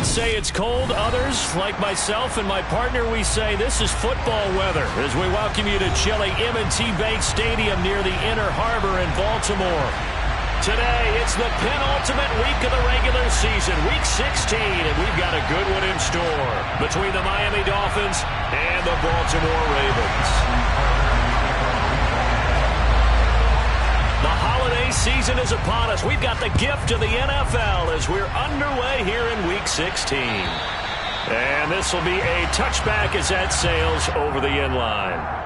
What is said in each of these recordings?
might say it's cold. Others, like myself and my partner, we say this is football weather as we welcome you to chilly M&T Bank Stadium near the Inner Harbor in Baltimore. Today, it's the penultimate week of the regular season, Week 16, and we've got a good one in store between the Miami Dolphins and the Baltimore Ravens. The holiday season is upon us. We've got the gift of the NFL as we're underway here in Week 16. And this will be a touchback as that sails over the end line.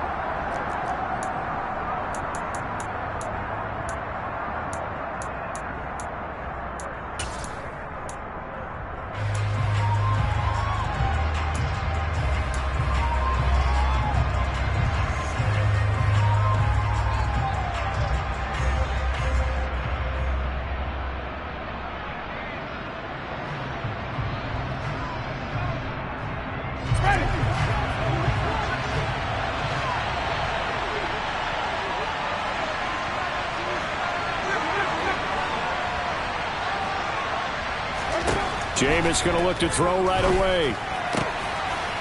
Jameis going to look to throw right away.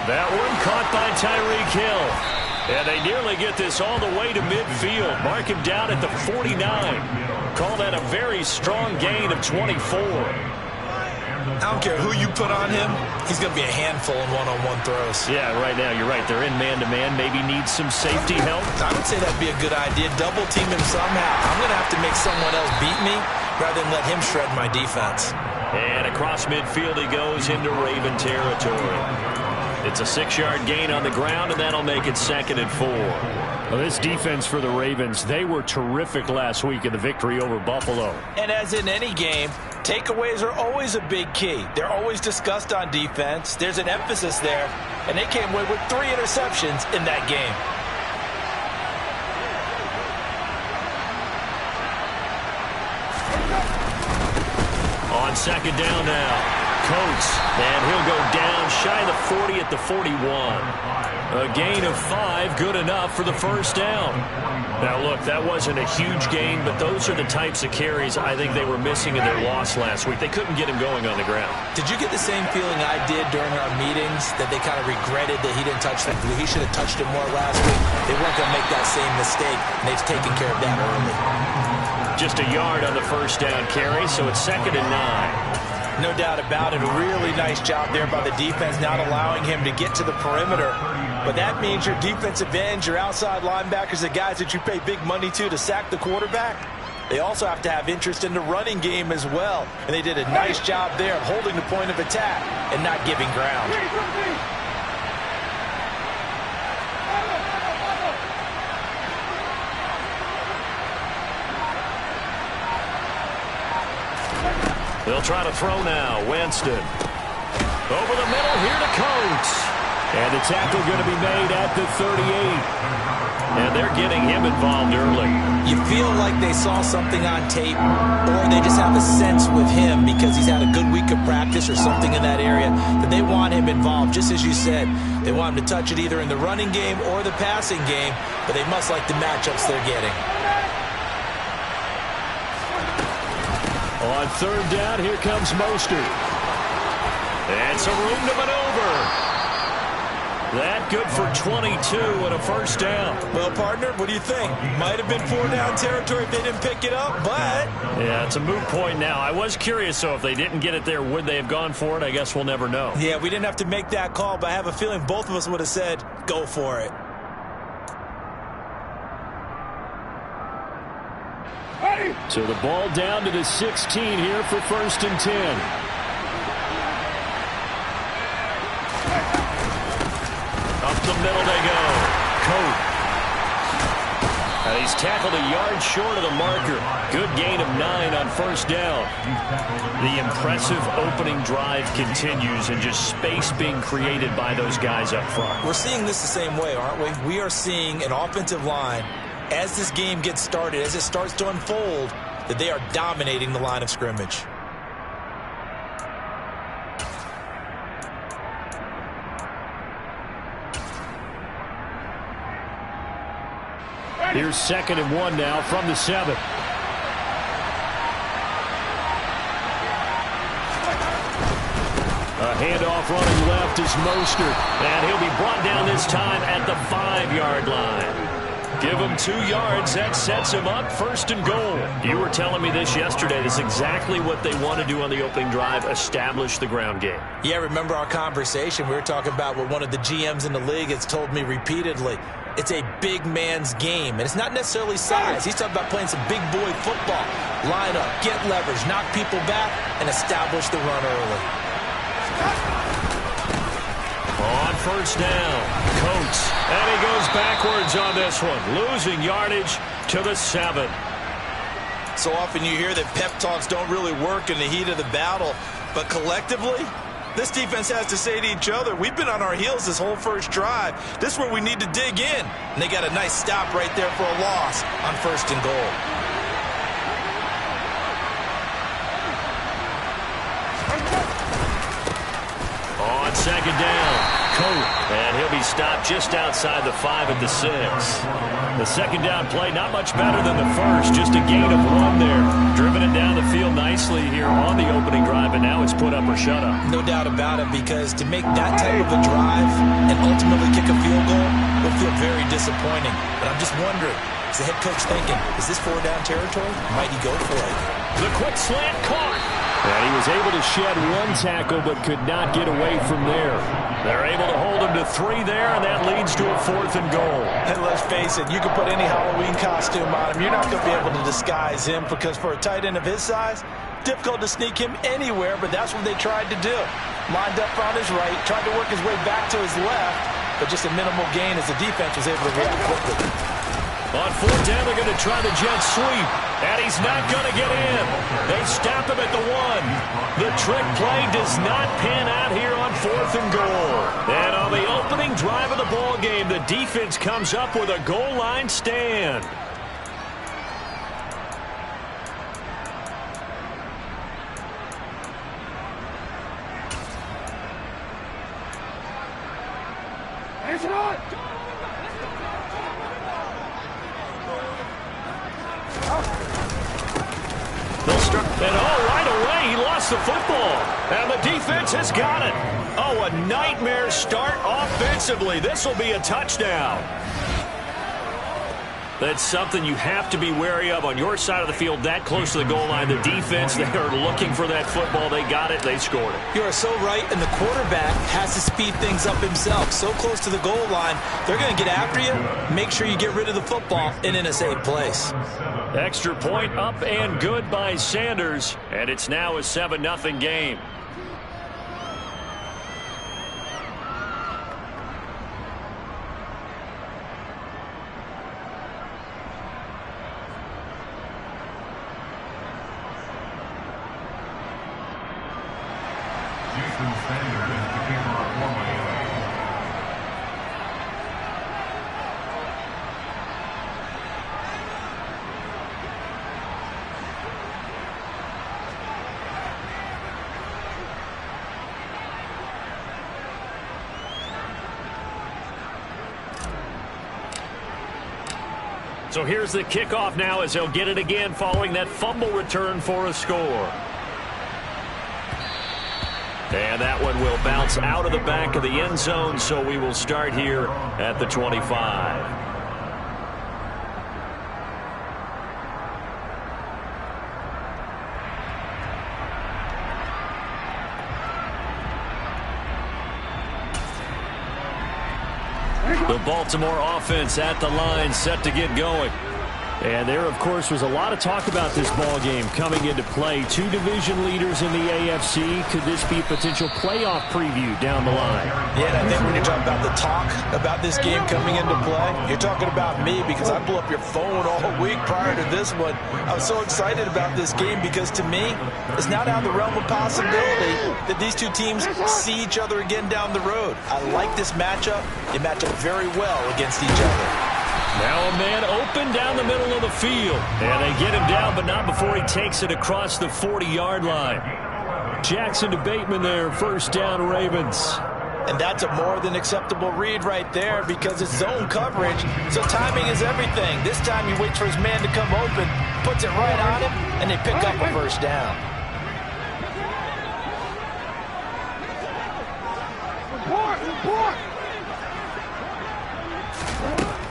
That one caught by Tyreek Hill. And they nearly get this all the way to midfield. Mark him down at the 49. Call that a very strong gain of 24. I don't care who you put on him. He's going to be a handful in one-on-one throws. Yeah, right now, you're right. They're in man-to-man. Maybe needs some safety help. I would say that'd be a good idea. Double team him somehow. I'm going to have to make someone else beat me rather than let him shred my defense. And across midfield he goes into Raven territory. It's a 6-yard gain on the ground, and that'll make it 2nd and 4. Well, this defense for the Ravens, they were terrific last week in the victory over Buffalo. And as in any game, takeaways are always a big key. They're always discussed on defense. There's an emphasis there, and they came away with 3 interceptions in that game. On 2nd down now, Coates, and he'll go down shy of the 40 at the 41. A gain of 5, good enough for the 1st down. Now, look, that wasn't a huge gain, but those are the types of carries I think they were missing in their loss last week. They couldn't get him going on the ground. Did you get the same feeling I did during our meetings, that they kind of regretted that he didn't touch them? He should have touched him more last week. They weren't going to make that same mistake, and they've taken care of that early. Just a yard on the 1st down carry, so it's 2nd and 9. No doubt about it. A really nice job there by the defense, not allowing him to get to the perimeter. But that means your defensive ends, your outside linebackers, the guys that you pay big money to sack the quarterback, they also have to have interest in the running game as well. And they did a nice job there of holding the point of attack and not giving ground. They'll try to throw now. Winston. Over the middle here to Coates. And the tackle going to be made at the 38. And they're getting him involved early. You feel like they saw something on tape, or they just have a sense with him because he's had a good week of practice or something in that area that they want him involved. Just as you said, they want him to touch it either in the running game or the passing game, but they must like the matchups they're getting. On 3rd down, here comes Mostert. And some room to maneuver. That good for 22 and a 1st down. Well, partner, what do you think? Might have been 4-down territory if they didn't pick it up, but... Yeah, it's a moot point now. I was curious, so if they didn't get it there, would they have gone for it? I guess we'll never know. Yeah, we didn't have to make that call, but I have a feeling both of us would have said, go for it. So the ball down to the 16 here for 1st and 10. Up the middle they go. Coates. He's tackled a yard short of the marker. Good gain of 9 on 1st down. The impressive opening drive continues and just space being created by those guys up front. We're seeing this the same way, aren't we? We are seeing an offensive line, as this game gets started, as it starts to unfold, that they are dominating the line of scrimmage. Here's 2nd and 1 now from the 7. A handoff running left is Mostert, and he'll be brought down this time at the 5-yard line. Give him 2 yards. That sets him up 1st and goal. You were telling me this yesterday. This is exactly what they want to do on the opening drive, establish the ground game. Yeah, remember our conversation. We were talking about what one of the GMs in the league has told me repeatedly. It's a big man's game, and it's not necessarily size. He's talking about playing some big boy football. Line up, get leverage, knock people back, and establish the run early. On 1st down, Coates, and he goes backwards on this one, losing yardage to the 7. So often you hear that pep talks don't really work in the heat of the battle, but collectively, this defense has to say to each other, we've been on our heels this whole first drive. This is where we need to dig in. And they got a nice stop right there for a loss on 1st and goal. On 2nd down, Coates, and he'll be stopped just outside the 5 at the 6. The 2nd down play, not much better than the first, just a gain of 1 there. Driven it down the field nicely here on the opening drive, and now it's put up or shut up. No doubt about it, because to make that type of a drive and ultimately kick a field goal will feel very disappointing. But I'm just wondering, is the head coach thinking, is this 4-down territory? Might he go for it? The quick slant caught. And he was able to shed 1 tackle, but could not get away from there. They're able to hold him to 3 there, and that leads to a 4th and goal. And let's face it, you can put any Halloween costume on him. You're not going to be able to disguise him, because for a tight end of his size, difficult to sneak him anywhere, but that's what they tried to do. Lined up on his right, tried to work his way back to his left, but just a minimal gain as the defense was able to react quickly. On 4th down, they're going to try the jet sweep, and he's not going to get in. They stop him at the 1. The trick play does not pan out here on 4th and goal. And on the opening drive of the ball game, the defense comes up with a goal line stand. And right away, he lost the football. And the defense has got it. Oh, a nightmare start offensively. This will be a touchdown. That's something you have to be wary of on your side of the field, that close to the goal line. The defense, they are looking for that football. They got it. They scored it. You are so right, and the quarterback has to speed things up himself. So close to the goal line, they're going to get after you. Make sure you get rid of the football and in a safe place. Extra point up and good by Sanders, and it's now a 7-0 game. So here's the kickoff now as they'll get it again following that fumble return for a score. And that one will bounce out of the back of the end zone, so we will start here at the 25. The Baltimore offense at the line, set to get going. And there, of course, was a lot of talk about this ball game coming into play. 2 division leaders in the AFC. Could this be a potential playoff preview down the line? Yeah, and I think when you talk about the talk about this game coming into play, you're talking about me, because I blew up your phone all week prior to this one. I was so excited about this game because, to me, it's not out of the realm of possibility that these two teams see each other again down the road. I like this matchup. They match up very well against each other. Now a man open down the middle of the field. And they get him down, but not before he takes it across the 40-yard line. Jackson to Bateman there, 1st down Ravens. And that's a more than acceptable read right there, because it's zone coverage, so timing is everything. This time he waits for his man to come open, puts it right on him, and they pick up a 1st down.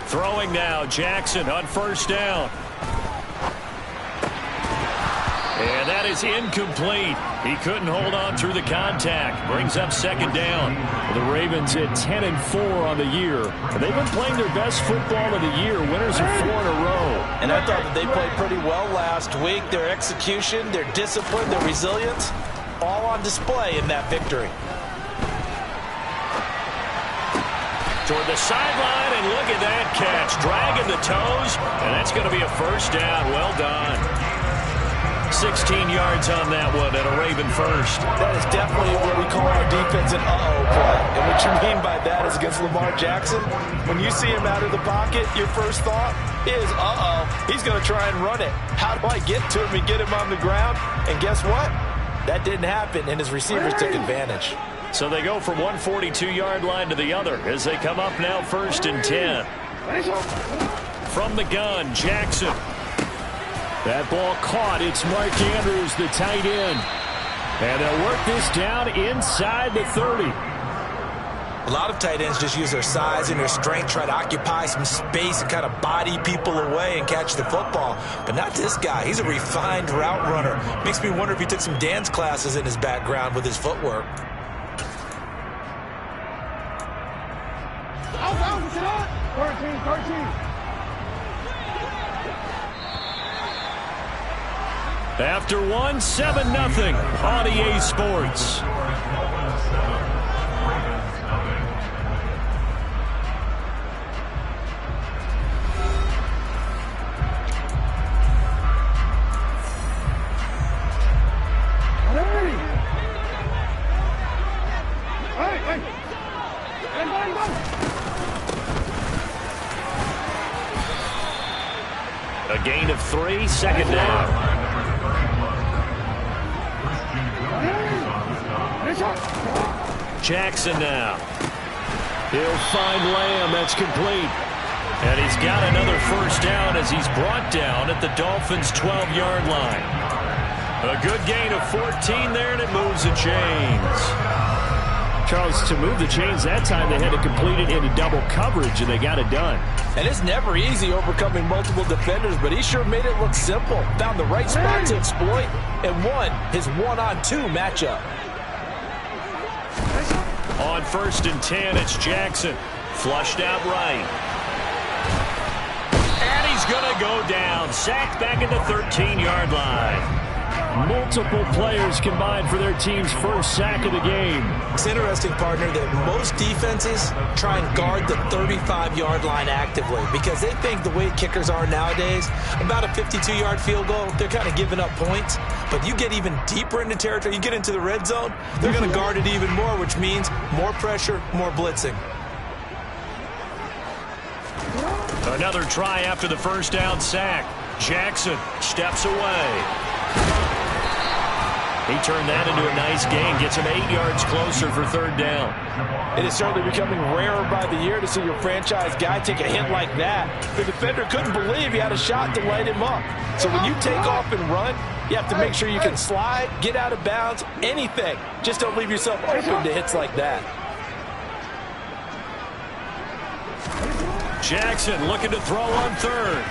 Throwing now, Jackson on first down. And that is incomplete. He couldn't hold on through the contact. Brings up second down. The Ravens at 10-4 on the year. They've been playing their best football of the year. Winners of 4 in a row. And I thought that they played pretty well last week. Their execution, their discipline, their resilience, all on display in that victory. Toward the sideline, and look at that catch. Dragging the toes, and that's going to be a first down. Well done. 16 yards on that one, and a Raven first. That is definitely what we call our defense an uh-oh play. And what you mean by that is against Lamar Jackson, when you see him out of the pocket, your first thought is, uh-oh, he's going to try and run it. How do I get to him and get him on the ground? And guess what? That didn't happen, and his receivers took advantage. So they go from one 42-yard line to the other as they come up now 1st and 10. From the gun, Jackson. That ball caught. It's Mark Andrews, the tight end. And they'll work this down inside the 30. A lot of tight ends just use their size and their strength, try to occupy some space and kind of body people away and catch the football. But not this guy. He's a refined route runner. Makes me wonder if he took some dance classes in his background with his footwork. Out, 13. After one, 7-0 on EA Sports. A gain of 3, second down. Jackson now. He'll find Lamb. That's complete. And he's got another first down as he's brought down at the Dolphins' 12-yard line. A good gain of 14 there, and it moves the chains. Charles, to move the chains that time, they had to complete it into double coverage, and they got it done. And it's never easy overcoming multiple defenders, but he sure made it look simple. Found the right spot to exploit and won his one-on-two matchup. On 1st and 10, it's Jackson. Flushed out right. And he's going to go down. Sacked back at the 13-yard line. Multiple players combined for their team's first sack of the game. It's interesting, partner, that most defenses try and guard the 35-yard line actively because they think the way kickers are nowadays, about a 52-yard field goal, they're kind of giving up points. But you get even deeper into territory, you get into the red zone, they're going to guard it even more, which means more pressure, more blitzing. Another try after the first down sack. Jackson steps away. He turned that into a nice gain, gets him 8 yards closer for third down. It is certainly becoming rarer by the year to see your franchise guy take a hit like that. The defender couldn't believe he had a shot to light him up. So when you take off and run, you have to make sure you can slide, get out of bounds, anything. Just don't leave yourself open to hits like that. Jackson looking to throw on third.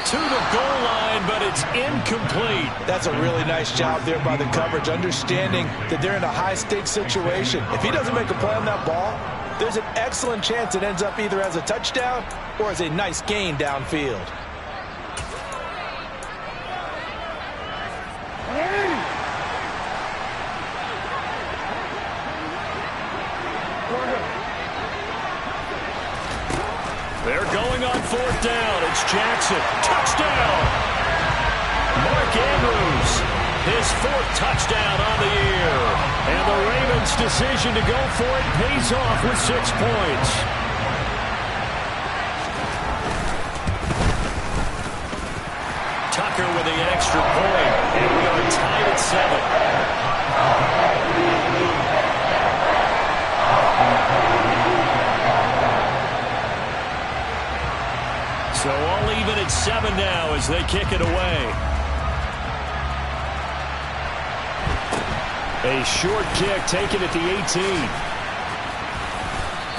To the goal line, but it's incomplete. That's a really nice job there by the coverage, understanding that they're in a high-stakes situation. If he doesn't make a play on that ball, there's an excellent chance it ends up either as a touchdown or as a nice gain downfield. They're going on fourth down. It's Jackson. Touchdown! Mark Andrews, his 4th touchdown on the year. And the Ravens' decision to go for it pays off with 6 points. Tucker with the extra point. And we are tied at 7. So all even at 7 now as they kick it away. A short kick taken at the 18.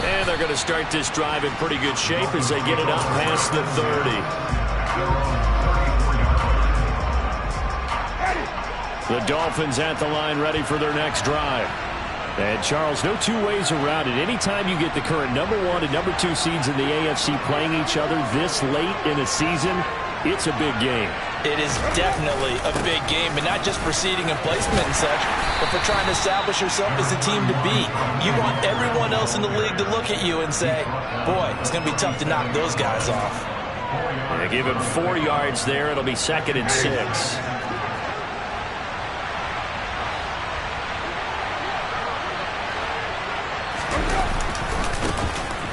And they're going to start this drive in pretty good shape as they get it up past the 30. The Dolphins at the line ready for their next drive. And, Charles, no two ways around it. Anytime you get the current number 1 and number 2 seeds in the AFC playing each other this late in a season, it's a big game. It is definitely a big game, and not just for seeding and placement and such, but for trying to establish yourself as a team to beat. You want everyone else in the league to look at you and say, boy, it's going to be tough to knock those guys off. They give him 4 yards there. It'll be 2nd and 6.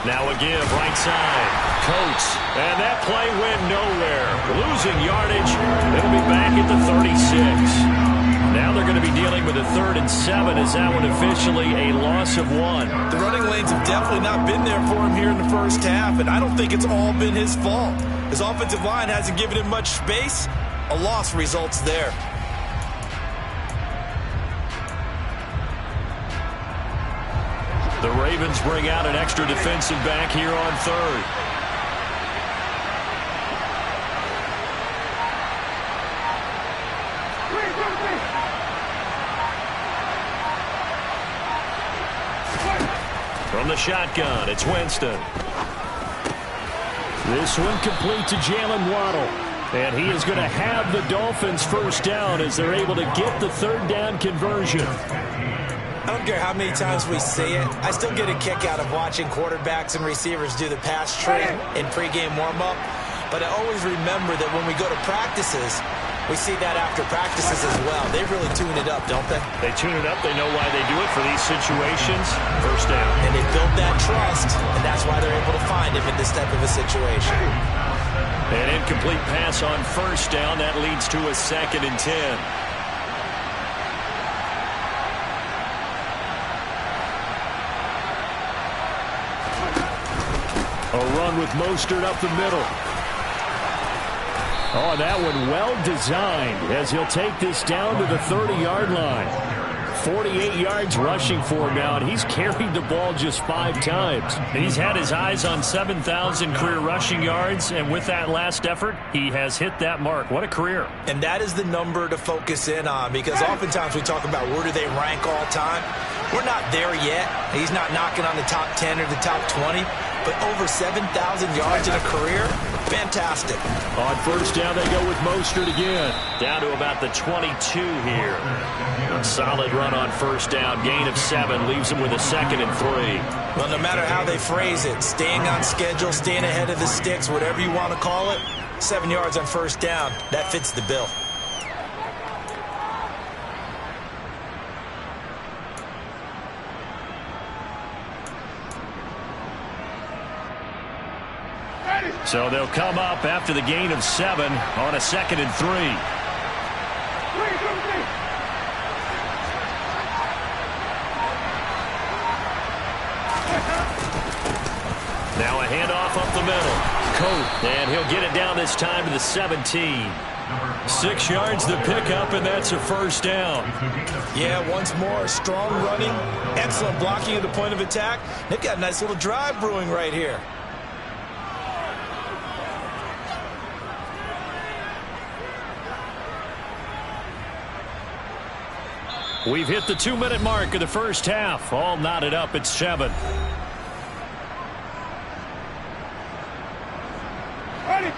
Now a give, right side. Coates. And that play went nowhere. Losing yardage. It'll be back at the 36. Now they're going to be dealing with a 3rd and 7 as that one officially a loss of 1. The running lanes have definitely not been there for him here in the first half, and I don't think it's all been his fault. His offensive line hasn't given him much space. A loss results there. The Ravens bring out an extra defensive back here on 3rd. From the shotgun, it's Winston. This one complete to Jalen Waddle. And he is going to have the Dolphins first down as they're able to get the 3rd down conversion. I don't care how many times we see it. I still get a kick out of watching quarterbacks and receivers do the pass tree in pregame warm-up. But I always remember that when we go to practices, we see that after practices as well. They really tune it up, don't they? They tune it up. They know why they do it for these situations. First down. And they build that trust, and that's why they're able to find him in this type of a situation. An incomplete pass on first down. That leads to a 2nd and 10. A run with Mostert up the middle. Oh, that one well designed as he'll take this down to the 30-yard line. 48 yards rushing for him now, and he's carried the ball just 5 times. He's had his eyes on 7,000 career rushing yards, and with that last effort, he has hit that mark. What a career. And that is the number to focus in on, because oftentimes we talk about where do they rank all time. We're not there yet. He's not knocking on the top 10 or the top 20, but over 7,000 yards in a career, fantastic. On first down, they go with Mostert again. Down to about the 22 here. A solid run on first down. Gain of 7 leaves him with a 2nd and 3. Well, no matter how they phrase it, staying on schedule, staying ahead of the sticks, whatever you want to call it, 7 yards on first down, that fits the bill. So they'll come up after the gain of 7 on a 2nd and 3. Now a handoff up the middle. Coat, and he'll get it down this time to the 17. 6 yards to pick up, and that's a first down. Yeah, once more, strong running, excellent blocking at the point of attack. They've got a nice little drive brewing right here. We've hit the 2-minute mark of the first half. All knotted up at 7.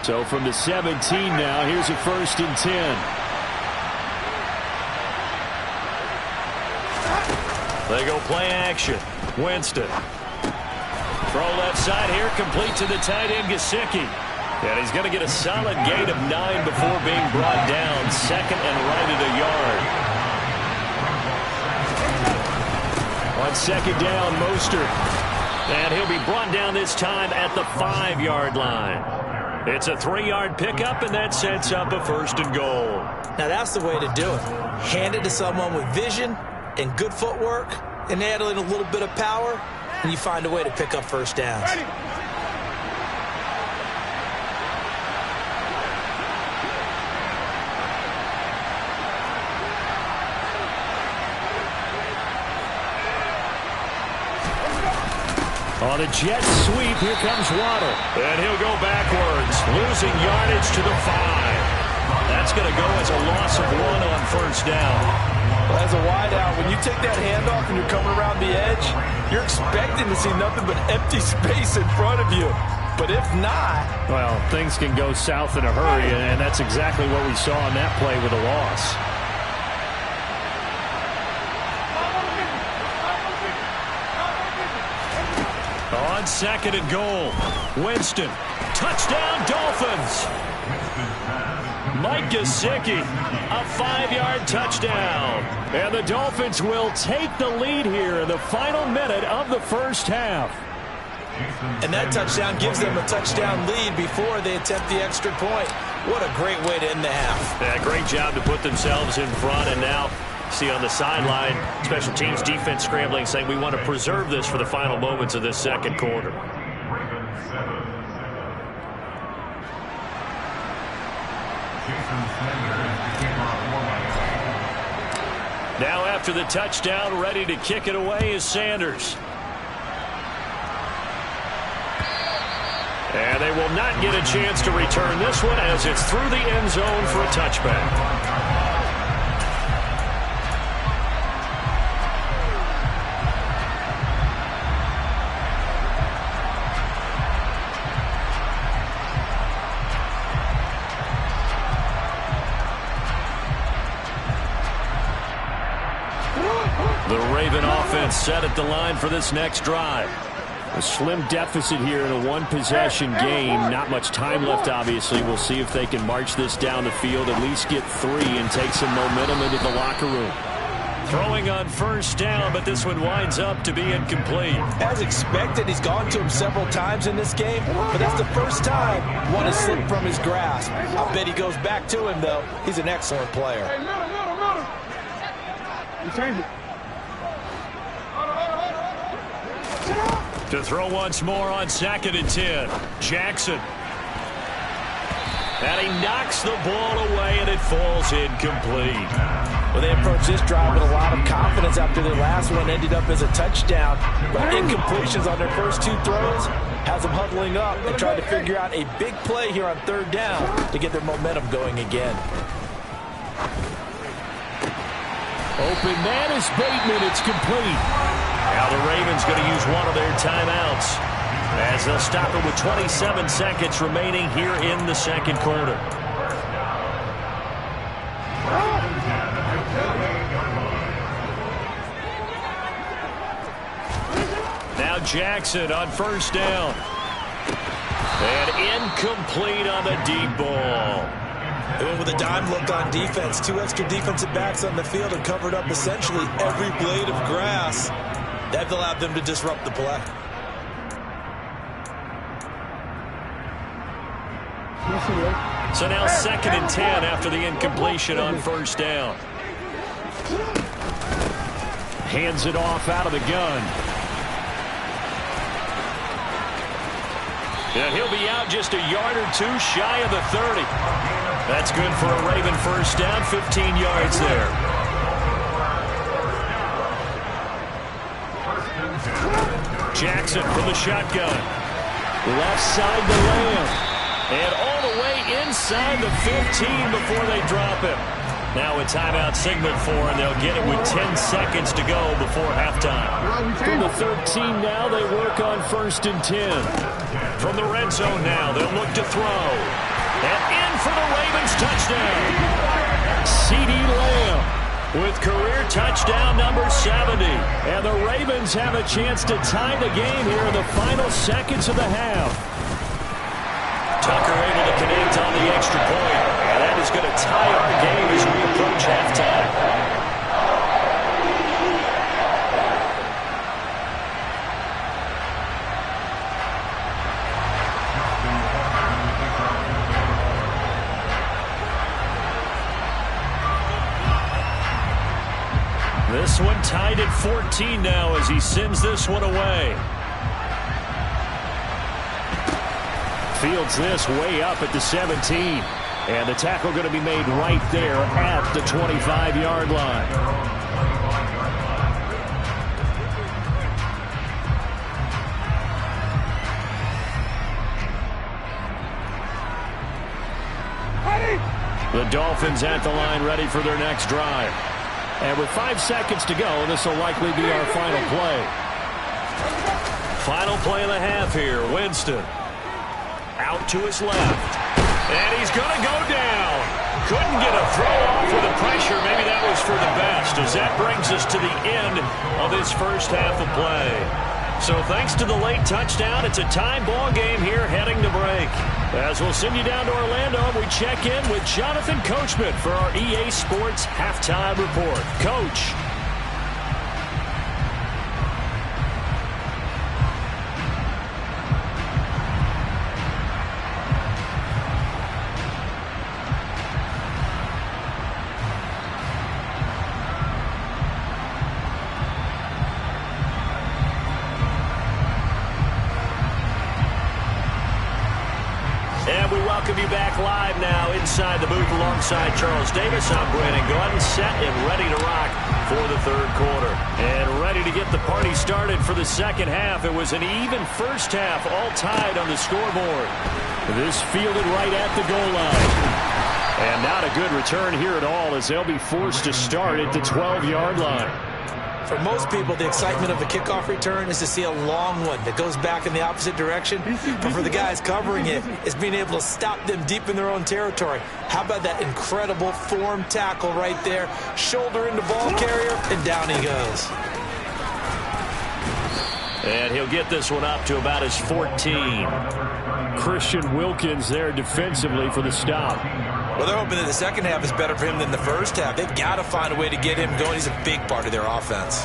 So from the 17 now, here's a 1st and 10. They go play action. Winston. Throw left side here, complete to the tight end, Gesicki. And he's going to get a solid gain of 9 before being brought down. 2nd and right at a yard. On 2nd down, Mostert. And he'll be brought down this time at the 5-yard line. It's a 3-yard pickup, and that sets up a 1st and goal. Now that's the way to do it. Hand it to someone with vision and good footwork, and add in a little bit of power, and you find a way to pick up first downs. On a jet sweep, here comes Waddle. And he'll go backwards, losing yardage to the 5. That's going to go as a loss of 1 on first down. Well, as a wideout, when you take that handoff and you're coming around the edge, you're expecting to see nothing but empty space in front of you. But if not... Well, things can go south in a hurry, and that's exactly what we saw on that play with a loss. On 2nd and goal, Winston. Touchdown, Dolphins. Mike Gesicki, a 5-yard touchdown. And the Dolphins will take the lead here in the final minute of the first half. And that touchdown gives them a touchdown lead before they attempt the extra point. What a great way to end the half. Yeah, great job to put themselves in front, and now see on the sideline, special teams defense scrambling, saying we want to preserve this for the final moments of this second quarter. Now after the touchdown, ready to kick it away is Sanders. And they will not get a chance to return this one as it's through the end zone for a touchback. The Raven offense set at the line for this next drive. A slim deficit here in a one-possession game. Not much time left, obviously. We'll see if they can march this down the field, at least get 3 and take some momentum into the locker room. Throwing on first down, but this one winds up to be incomplete. As expected, he's gone to him several times in this game, but that's the first time one has slipped from his grasp. I bet he goes back to him, though. He's an excellent player. Hey, middle. You change it. To throw once more on 2nd and 10. Jackson. And he knocks the ball away, and it falls incomplete. Well, they approached this drive with a lot of confidence after their last one ended up as a touchdown. But incompletions on their first 2 throws has them huddling up and trying to figure out a big play here on 3rd down to get their momentum going again. Open man is Bateman. It's complete. Now the Ravens going to use one of their timeouts as they'll stop it with 27 seconds remaining here in the second quarter. Now Jackson on first down. And incomplete on the deep ball. They went with a dime look on defense. 2 extra defensive backs on the field and covered up essentially every blade of grass. That allowed them to disrupt the play. So now 2nd and 10 after the incompletion on first down. Hands it off out of the gun. Yeah, he'll be out just a yard or 2 shy of the 30. That's good for a Raven first down, 15 yards there. Jackson from the shotgun. Left side to Lamb. And all the way inside the 15 before they drop him. Now a timeout signal for, and they'll get it with 10 seconds to go before halftime. From the 13 now, they work on 1st and 10. From the red zone now, they'll look to throw. And in for the Ravens touchdown. CeeDee Lamb with career touchdown number 70. And the Ravens have a chance to tie the game here in the final seconds of the half. Tucker able to connect on the extra point. And that is going to tie up the game as we approach halftime. This one tied at 14 now as he sends this one away. Fields this way up at the 17. And the tackle going to be made right there at the 25-yard line. The Dolphins at the line ready for their next drive. And with 5 seconds to go, this will likely be our final play. Final play of the half here. Winston out to his left. And he's going to go down. Couldn't get a throw off with the pressure. Maybe that was for the best, as that brings us to the end of this first half of play. So thanks to the late touchdown, it's a tie ball game here heading to break. As we'll send you down to Orlando, we check in with Jonathan Coachman for our EA Sports Halftime Report. Coach. Welcome you back live now inside the booth alongside Charles Davis. I'm Brandon Gordon, set and ready to rock for the third quarter. And ready to get the party started for the second half. It was an even first half, all tied on the scoreboard. This fielded right at the goal line. And not a good return here at all, as they'll be forced to start at the 12-yard line. For most people, the excitement of the kickoff return is to see a long one that goes back in the opposite direction. But for the guys covering it, it's being able to stop them deep in their own territory. How about that incredible form tackle right there? Shoulder into ball carrier, and down he goes. And he'll get this one up to about his 14. Christian Wilkins there defensively for the stop. Well, they're hoping that the second half is better for him than the first half. They've got to find a way to get him going. He's a big part of their offense.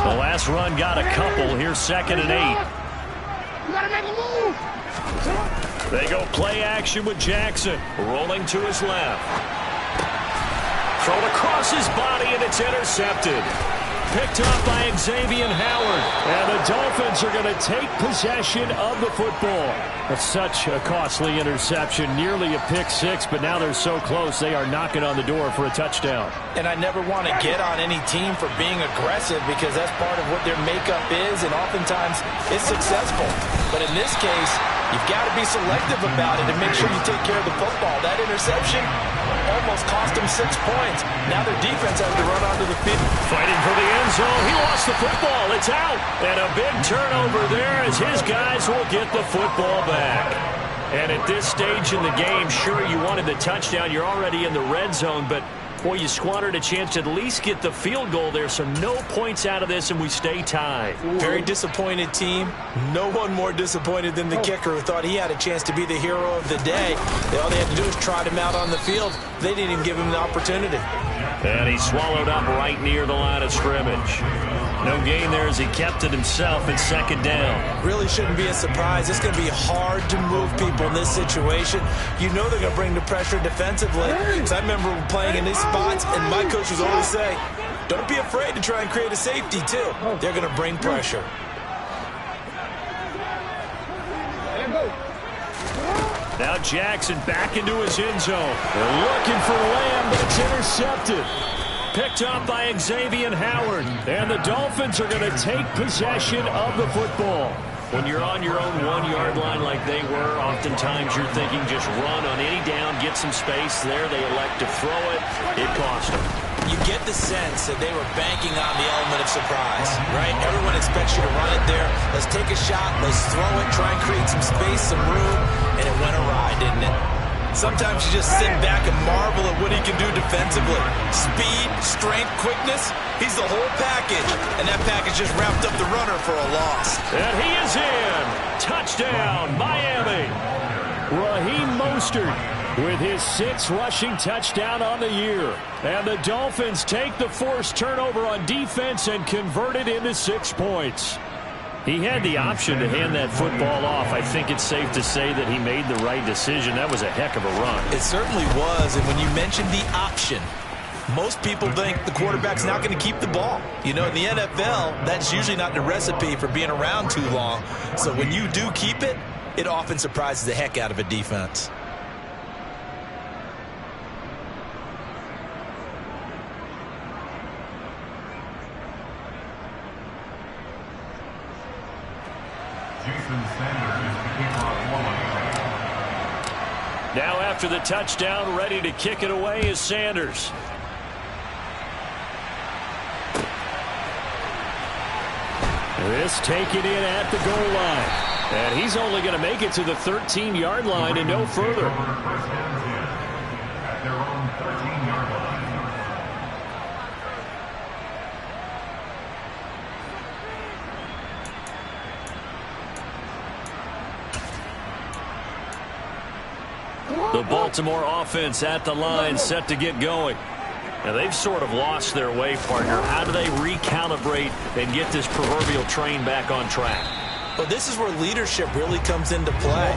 The last run got a couple. Here's 2nd and 8. You gotta make a move. They go play action with Jackson. Rolling to his left. Thrown across his body, and it's intercepted. Picked up by Xavier Howard. And the Dolphins are going to take possession of the football. That's such a costly interception. Nearly a pick six, but now they're so close they are knocking on the door for a touchdown. And I never want to get on any team for being aggressive, because that's part of what their makeup is, and oftentimes it's successful. But in this case, you've got to be selective about it and make sure you take care of the football. That interception almost cost them 6 points. Now their defense has to run onto the field. Fighting for the end zone. He lost the football. It's out. And a big turnover there as his guys will get the football back. And at this stage in the game, sure, you wanted the touchdown. You're already in the red zone, but boy, you squandered a chance to at least get the field goal there, so no points out of this, and we stay tied. Very disappointed team. No one more disappointed than the kicker, who thought he had a chance to be the hero of the day. All they had to do was trot him out on the field. They didn't even give him the opportunity. And he swallowed up right near the line of scrimmage. No gain there as he kept it himself at 2nd down. Really shouldn't be a surprise. It's going to be hard to move people in this situation. You know they're going to bring the pressure defensively. Because I remember playing in these spots, and my coaches always say, don't be afraid to try and create a safety, too. They're going to bring pressure. Now Jackson back into his end zone. They're looking for Lamb, but it's intercepted. Picked up by Xavier Howard. And the Dolphins are going to take possession of the football. When you're on your own 1-yard line like they were, oftentimes you're thinking just run on any down, get some space. There they elect to throw it. It cost them. You get the sense that they were banking on the element of surprise, right? Everyone expects you to run it there. Let's take a shot. Let's throw it. Try and create some space, some room. And it went awry, didn't it? Sometimes you just sit back and marvel at what he can do defensively. Speed, strength, quickness. He's the whole package. And that package just wrapped up the runner for a loss. And he is in. Touchdown, Miami. Raheem Mostert with his 6th rushing touchdown on the year. And the Dolphins take the forced turnover on defense and convert it into 6 points. He had the option to hand that football off. I think it's safe to say that he made the right decision. That was a heck of a run. It certainly was. And when you mentioned the option, most people think the quarterback's not going to keep the ball. You know, in the NFL, that's usually not the recipe for being around too long. So when you do keep it, it often surprises the heck out of a defense. Now after the touchdown, ready to kick it away is Sanders. This taken in at the goal line. And he's only going to make it to the 13-yard line and no further. At their own 13-yard line. The Baltimore offense at the line, set to get going. Now, they've sort of lost their way, partner. How do they recalibrate and get this proverbial train back on track? Well, this is where leadership really comes into play.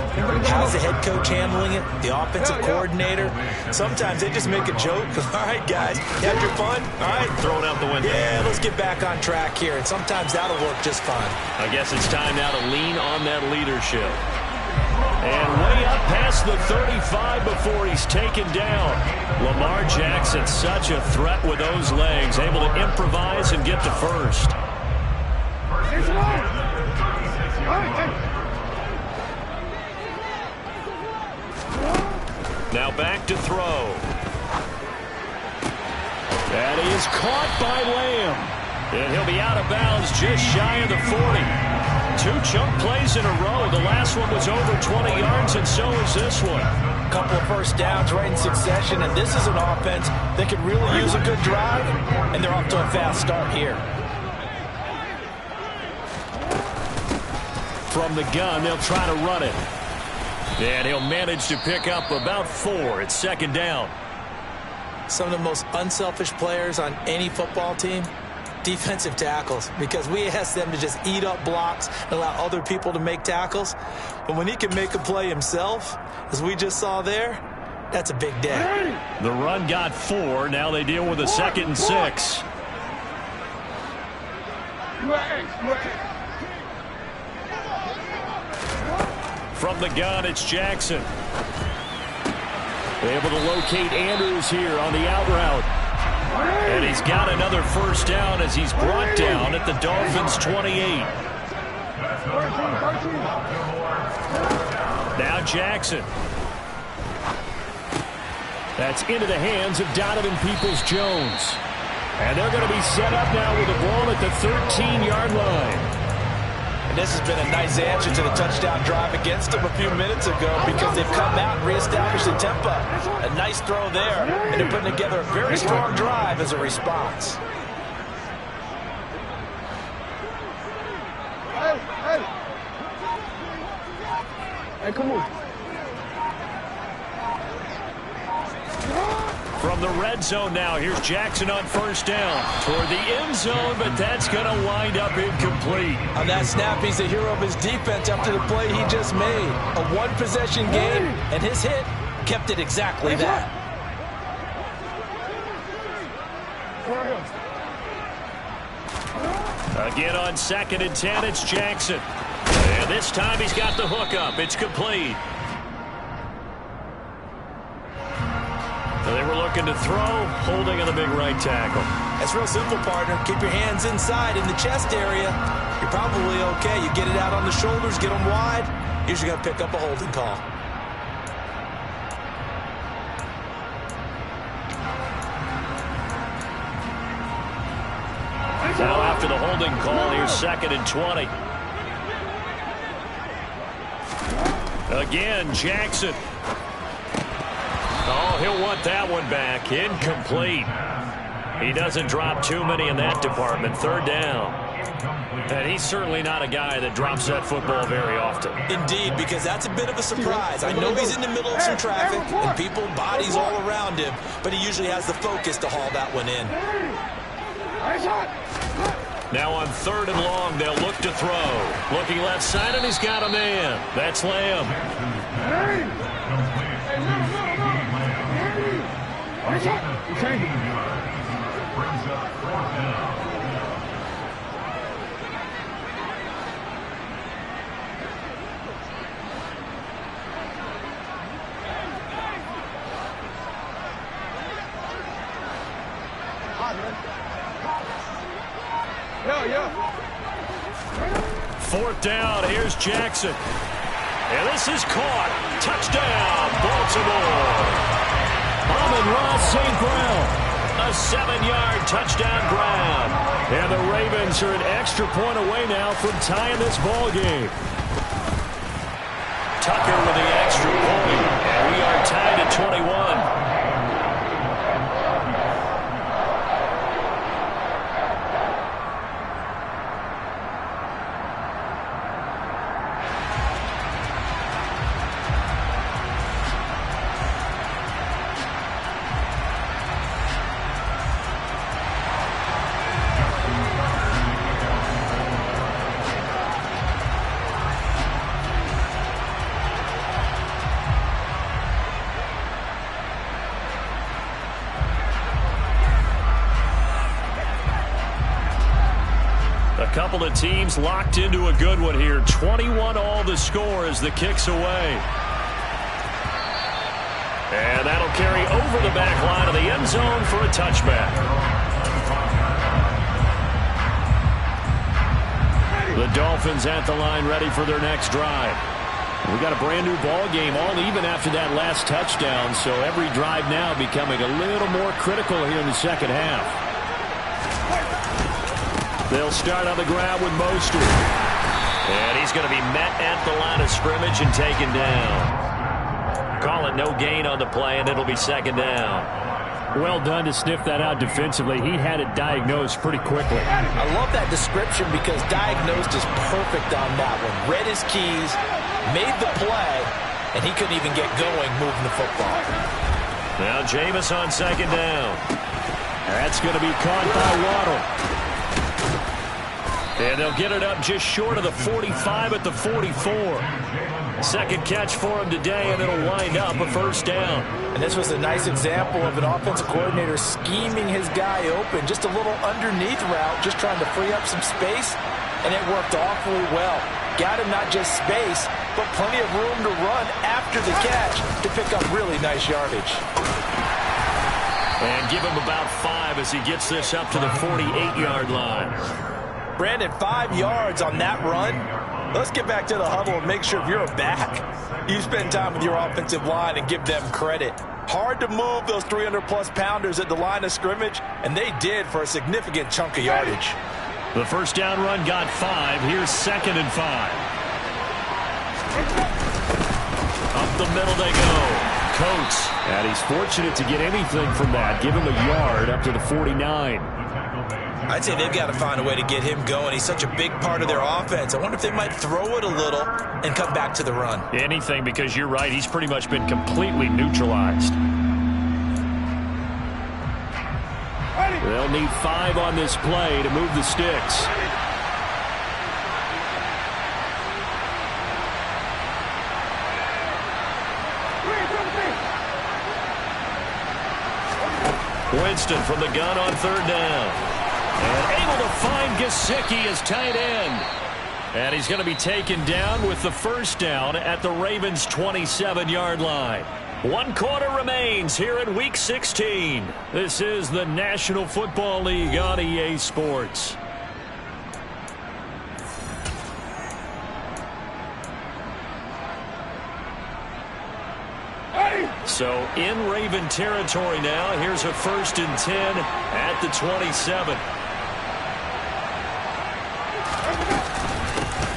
How's the head coach handling it? The offensive coordinator? Sometimes they just make a joke. All right, guys, you had your fun? All right. Throw it out the window. Yeah, let's get back on track here. And sometimes that'll work just fine. I guess it's time now to lean on that leadership. And way up past the 35 before he's taken down. Lamar Jackson, such a threat with those legs, able to improvise and get to first. Now back to throw. That is caught by Lamb. And he'll be out of bounds just shy of the 40. 2 chunk plays in a row. The last one was over 20 yards, and so is this one. A couple of first downs right in succession, and this is an offense that could really use a good drive, and they're off to a fast start here. From the gun, they'll try to run it. And he'll manage to pick up about 4. It's second down. Some of the most unselfish players on any football team, defensive tackles, because we ask them to just eat up blocks and allow other people to make tackles. But when he can make a play himself, as we just saw there, that's a big day. The run got 4. Now they deal with a 2nd and 6. From the gun, it's Jackson. Able to locate Andrews here on the out route. And he's got another first down as he's brought down at the Dolphins' 28. Now Jackson. That's into the hands of Donovan Peoples-Jones. And they're going to be set up now with the ball at the 13-yard line. And this has been a nice answer to the touchdown drive against them a few minutes ago, because they've come out and reestablished the tempo. A nice throw there, and they're putting together a very strong drive as a response. Hey, come on. From the red zone now, here's Jackson on first down toward the end zone, but that's going to wind up incomplete. On that snap, he's the hero of his defense after the play he just made. A one-possession game, and his hit kept it exactly that. Again on 2nd and 10, it's Jackson. And this time he's got the hook up. It's complete. So they were looking to throw, holding on the big right tackle. That's real simple, partner. Keep your hands inside in the chest area. You're probably okay. You get it out on the shoulders, get them wide. Usually going to pick up a holding call. Now after the holding call, here's 2nd and 20. Again, Jackson. Oh, he'll want that one back. Incomplete. He doesn't drop too many in that department. 3rd down. And he's certainly not a guy that drops that football very often. Indeed, because that's a bit of a surprise. I know he's in the middle of some traffic and people, bodies all around him, but he usually has the focus to haul that one in. Now on 3rd and long, they'll look to throw. Looking left side, and he's got a man. That's Lamb. Yeah. 4th down, here's Jackson. And this is caught. Touchdown, Baltimore. Amon-Ra St. Brown. A 7-yard touchdown grab. And the Ravens are an extra point away now from tying this ball game. Tucker with the extra point. And we are tied at 21. Couple of teams locked into a good one here. 21 all the score as the kick's away. And that'll carry over the back line of the end zone for a touchback. The Dolphins at the line ready for their next drive. We got a brand new ball game all even after that last touchdown, so every drive now becoming a little more critical here in the second half. They'll start on the ground with Mostert. And he's going to be met at the line of scrimmage and taken down. Call it no gain on the play, and it'll be second down. Well done to sniff that out defensively. He had it diagnosed pretty quickly. I love that description because diagnosed is perfect on that one. Read his keys, made the play, and he couldn't even get going moving the football. Now Jameis on second down. That's going to be caught by Waddle. And they'll get it up just short of the 45 at the 44. Second catch for him today, and it'll wind up a first down. And this was a nice example of an offensive coordinator scheming his guy open. Just a little underneath route, just trying to free up some space, and it worked awfully well. Got him not just space, but plenty of room to run after the catch to pick up really nice yardage. And give him about 5 as he gets this up to the 48-yard line. Brandon, 5 yards on that run. Let's get back to the huddle and make sure if you're a back, you spend time with your offensive line and give them credit. Hard to move those 300-plus pounders at the line of scrimmage, and they did for a significant chunk of yardage. The first down run got 5. Here's 2nd and 5. Up the middle they go. Coates. And he's fortunate to get anything from that. Give him a yard up to the 49. I'd say they've got to find a way to get him going. He's such a big part of their offense. I wonder if they might throw it a little and come back to the run. Anything, because you're right. He's pretty much been completely neutralized. They'll need 5 on this play to move the sticks. Winston from the gun on 3rd down. And able to find Gesicki as tight end. And he's going to be taken down with the first down at the Ravens' 27-yard line. 1 quarter remains here in Week 16. This is the National Football League on EA Sports. So in Raven territory now. Here's a 1st and 10 at the 27.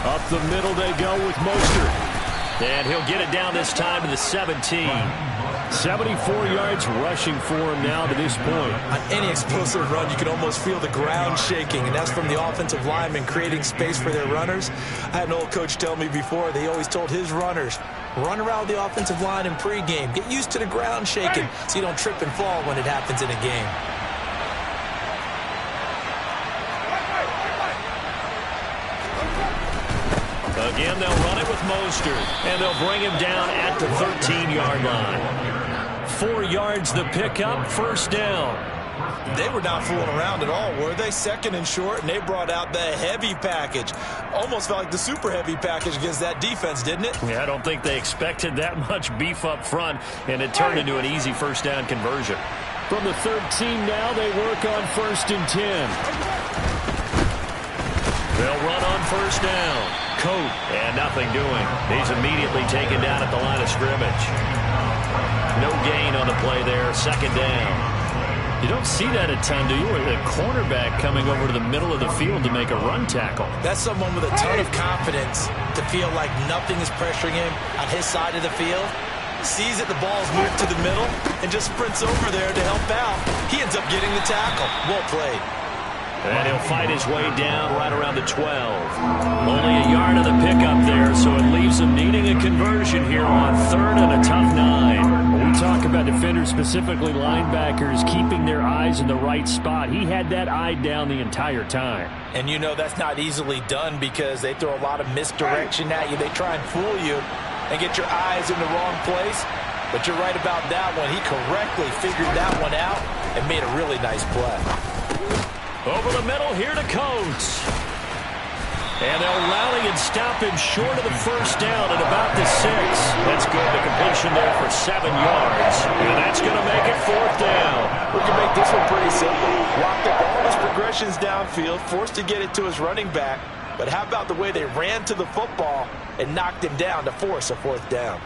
Up the middle they go with Mostert. And he'll get it down this time to the 17. 74 yards rushing for him now to this point. On any explosive run, you can almost feel the ground shaking, and that's from the offensive linemen creating space for their runners. I had an old coach tell me before, they always told his runners, run around the offensive line in pregame. Get used to the ground shaking so you don't trip and fall when it happens in a game. Again, they'll run it with Mostert, and they'll bring him down at the 13-yard line. 4 yards the pickup, first down. They were not fooling around at all, were they? 2nd and short, and they brought out the heavy package. Almost felt like the super heavy package against that defense, didn't it? Yeah, I don't think they expected that much beef up front, and it turned into an easy first down conversion. From the 13 now, they work on 1st and 10. They'll run on first down. coat. And nothing doing. He's immediately taken down at the line of scrimmage. No gain on the play there. Second down. You don't see that a ton, do you? With a cornerback coming over to the middle of the field to make a run tackle. That's someone with a ton of confidence to feel like nothing is pressuring him on his side of the field. Sees that the ball's moved to the middle and just sprints over there to help out. He ends up getting the tackle. Well played. And he'll fight his way down right around the 12. Only a yard of the pickup there, so it leaves him needing a conversion here on 3rd and a tough 9. When we talk about defenders, specifically linebackers, keeping their eyes in the right spot. He had that eye down the entire time. And you know that's not easily done because they throw a lot of misdirection at you. They try and fool you and get your eyes in the wrong place. But you're right about that one. He correctly figured that one out and made a really nice play. Over the middle here to Coates. And they'll rally and stop him short of the first down at about the 6. That's good. The completion there for 7 yards. And that's going to make it 4th down. We can make this one pretty simple. Locked up all his progressions downfield, forced to get it to his running back. But how about the way they ran to the football and knocked him down to force a 4th down?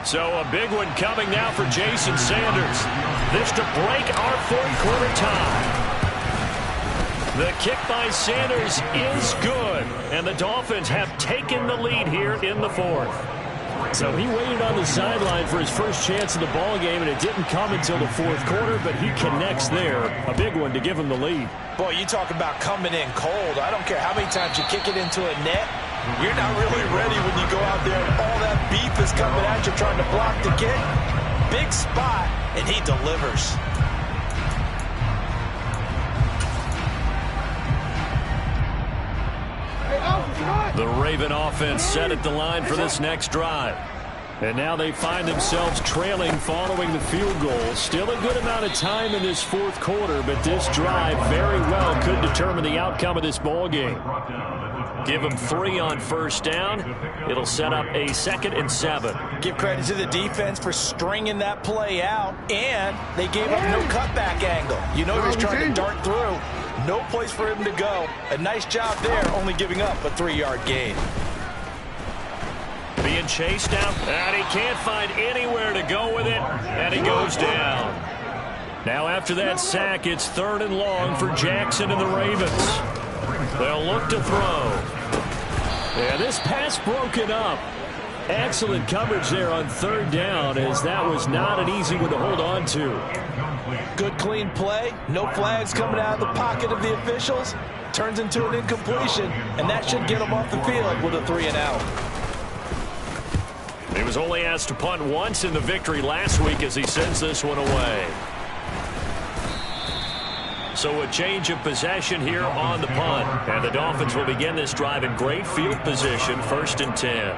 So a big one coming now for Jason Sanders. This to break our 4th quarter tie. The kick by Sanders is good. And the Dolphins have taken the lead here in the 4th. So he waited on the sideline for his first chance in the ball game, and it didn't come until the 4th quarter, but he connects there. A big one to give him the lead. Boy, you talk about coming in cold. I don't care how many times you kick it into a net. You're not really ready when you go out there and all that beef is coming at you trying to block the kick. Big spot, and he delivers. The Raven offense set at the line for this next drive. And now they find themselves trailing following the field goal. Still a good amount of time in this 4th quarter, but this drive very well could determine the outcome of this ball game. Give them 3 on first down. It'll set up a 2nd and 7. Give credit to the defense for stringing that play out, and they gave up no cutback angle. You know he was trying to dart through. No place for him to go. A nice job there, only giving up a 3-yard gain. Being chased out, and he can't find anywhere to go with it, and he goes down. Now after that sack, it's 3rd and long for Jackson and the Ravens. They'll look to throw. Yeah, this pass broken up. Excellent coverage there on 3rd down, as that was not an easy one to hold on to. Good clean play. No flags coming out of the pocket of the officials. Turns into an incompletion, and that should get him off the field with a 3-and-out. He was only asked to punt once in the victory last week as he sends this one away. So a change of possession here on the punt. And the Dolphins will begin this drive in great field position, 1st and 10.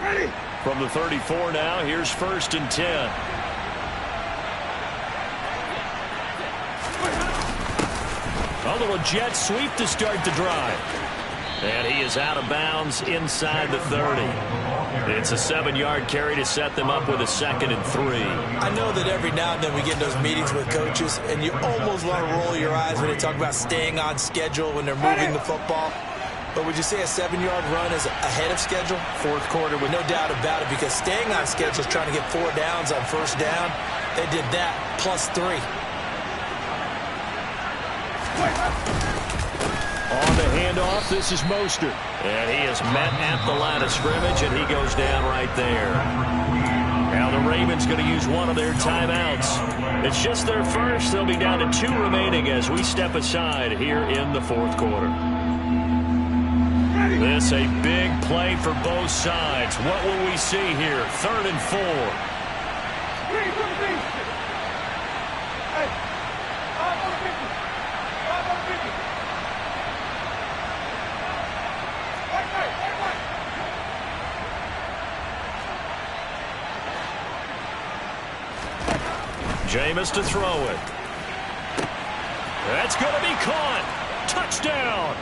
Ready. From the 34 now, here's 1st and 10. A little jet sweep to start the drive. And he is out of bounds inside the 30. It's a 7-yard carry to set them up with a 2nd and 3. I know that every now and then we get in those meetings with coaches, and you almost want to roll your eyes when they talk about staying on schedule when they're moving the football. But would you say a 7-yard run is ahead of schedule? 4th quarter, with no doubt about it, because staying on schedule is trying to get 4 downs on first down. They did that plus 3. On the handoff, this is Mostert. And he is met at the line of scrimmage, and he goes down right there. Now the Ravens going to use one of their timeouts. It's just their first. They'll be down to 2 remaining as we step aside here in the 4th quarter. This a big play for both sides. What will we see here? 3rd and 4. Jameis to throw it. That's going to be caught. Touchdown!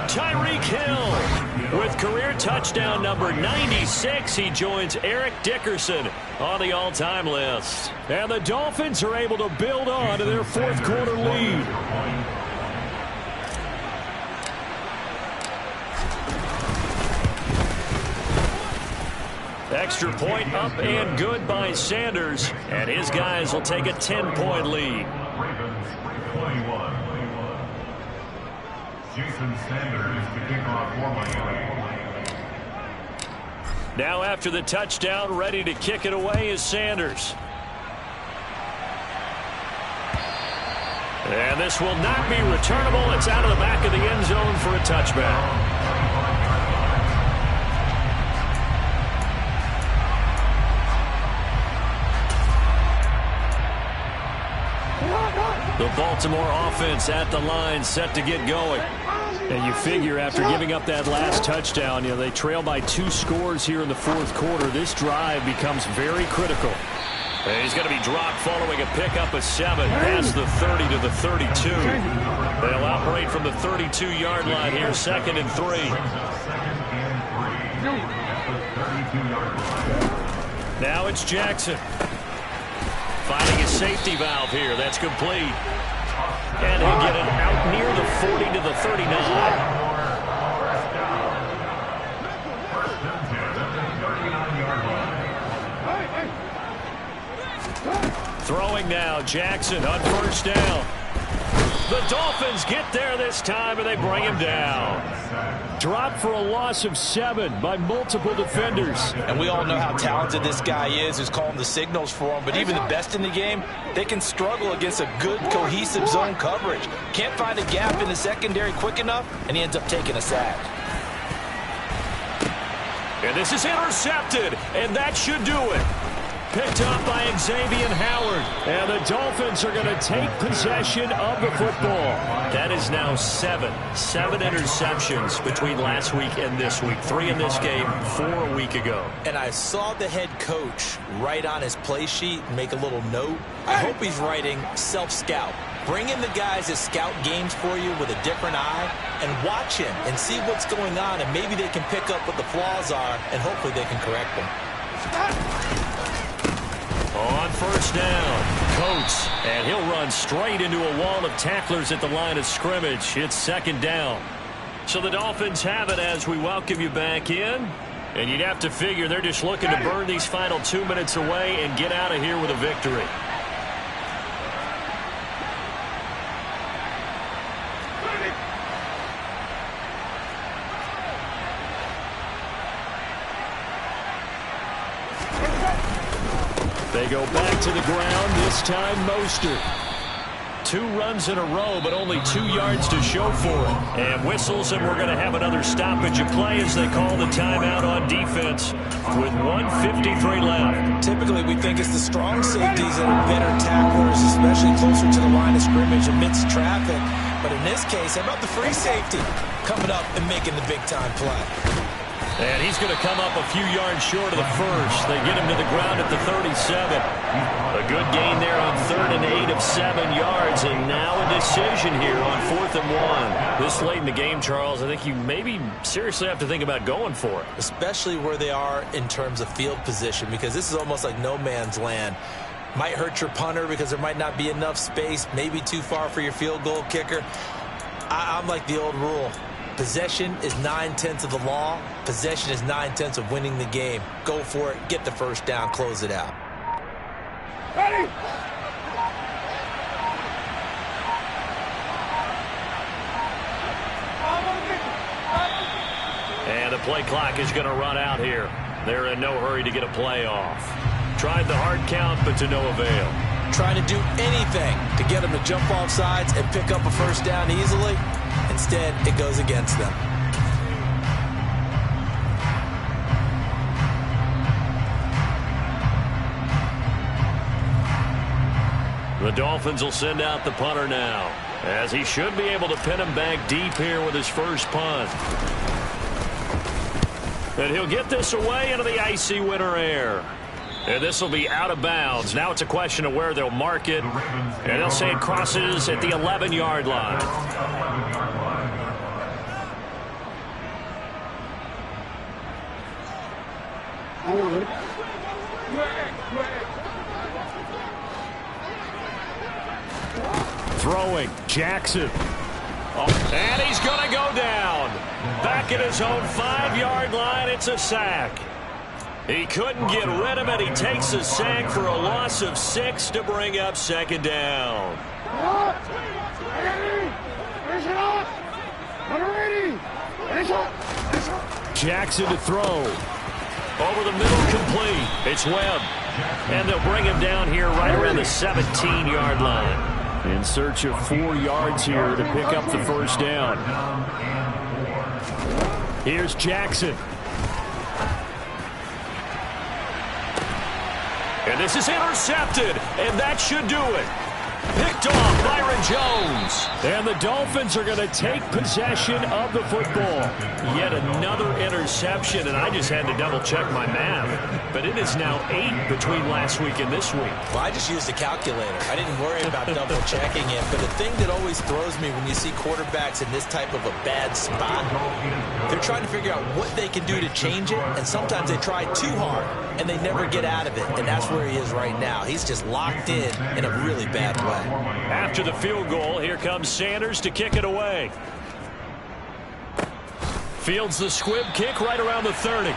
Tyreek Hill with career touchdown number 96. He joins Eric Dickerson on the all-time list. And the Dolphins are able to build on to their fourth quarter lead. Extra point up and good by Sanders. And his guys will take a 10-point lead. Now after the touchdown, ready to kick it away is Sanders. And this will not be returnable. It's out of the back of the end zone for a touchback. The Baltimore offense at the line, set to get going. And you figure after giving up that last touchdown, they trail by 2 scores here in the fourth quarter. This drive becomes very critical. And he's going to be dropped following a pickup of 7 past the 30 to the 32. They'll operate from the 32-yard line here, 2nd and 3. Now it's Jackson. Finding his safety valve here. That's complete. And he'll get it out near the 40 to the 39. Throwing now, Jackson on first down. The Dolphins get there this time, and they bring him down. Dropped for a loss of 7 by multiple defenders. And we all know how talented this guy is who's calling the signals for him. But even the best in the game, they can struggle against a good, cohesive zone coverage. Can't find a gap in the secondary quick enough, and he ends up taking a sack. And this is intercepted, and that should do it. Picked up by Xavier Howard. And the Dolphins are going to take possession of the football. That is now 7 interceptions between last week and this week. 3 in this game, 4 a week ago. And I saw the head coach write on his play sheet and make a little note. I hope he's writing self-scout. Bring in the guys that scout games for you with a different eye and watch him and see what's going on, and maybe they can pick up what the flaws are, and hopefully they can correct them. On first down, Coates, and he'll run straight into a wall of tacklers at the line of scrimmage. It's 2nd down. So the Dolphins have it as we welcome you back in. And you'd have to figure they're just looking to burn these final 2 minutes away and get out of here with a victory. They go back to the ground, this time Mostert. 2 runs in a row, but only 2 yards to show for it. And whistles, and we're going to have another stoppage of play as they call the timeout on defense with 1:53 left. Typically, we think it's the strong safeties that are better tacklers, especially closer to the line of scrimmage amidst traffic. But in this case, how about the free safety coming up and making the big-time play? And he's going to come up a few yards short of the first. They get him to the ground at the 37. A good gain there on 3rd and 8 of 7 yards. And now a decision here on 4th and 1. This late in the game, Charles, I think you maybe seriously have to think about going for it. Especially where they are in terms of field position, because this is almost like no man's land. Might hurt your punter because there might not be enough space, maybe too far for your field goal kicker. I'm like the old rule. Possession is 9/10 of the law. Possession is 9/10 of winning the game. Go for it. Get the first down. Close it out. Ready? And the play clock is going to run out here. They're in no hurry to get a play off. Tried the hard count, but to no avail. Trying to do anything to get them to jump off sides and pick up a first down easily. Instead, it goes against them. The Dolphins will send out the punter now, as he should be able to pin him back deep here with his first punt. And he'll get this away into the icy winter air. And this will be out of bounds. Now it's a question of where they'll mark it. And they'll say it crosses at the 11-yard line. Throwing, Jackson. Oh, and he's going to go down. Back at his own 5-yard line, it's a sack. He couldn't get rid of it. He takes a sack for a loss of 6 to bring up second down. Jackson to throw. Over the middle, complete. It's Webb. And they'll bring him down here right around the 17-yard line. In search of 4 yards here to pick up the first down. Here's Jackson. And this is intercepted, and that should do it. Picked off Byron Jones. And the Dolphins are going to take possession of the football. Yet another interception, and I just had to double-check my math. But it is now 8 between last week and this week. Well, I just used a calculator. I didn't worry about double-checking it. But the thing that always throws me when you see quarterbacks in this type of a bad spot, they're trying to figure out what they can do to change it, and sometimes they try too hard, and they never get out of it. And that's where he is right now. He's just locked in a really bad way. After the field goal, here comes Sanders to kick it away. Fields the squib kick right around the 30.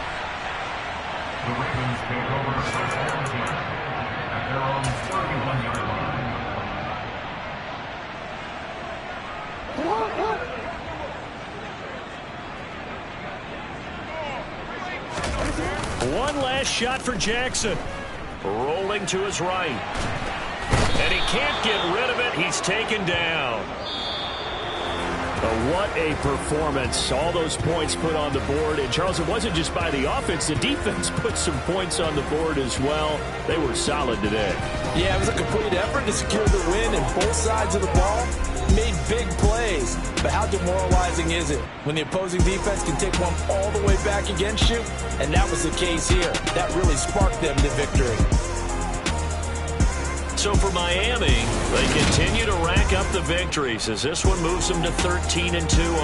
One last shot for Jackson. Rolling to his right. And he can't get rid of it. He's taken down. What a performance. All those points put on the board. And, Charles, it wasn't just by the offense. The defense put some points on the board as well. They were solid today. Yeah, it was a complete effort to secure the win, and both sides of the ball made big plays. But how demoralizing is it when the opposing defense can take one all the way back against you? And that was the case here. That really sparked them to victory. So for Miami, they continue to rack up the victories as this one moves them to 13-2.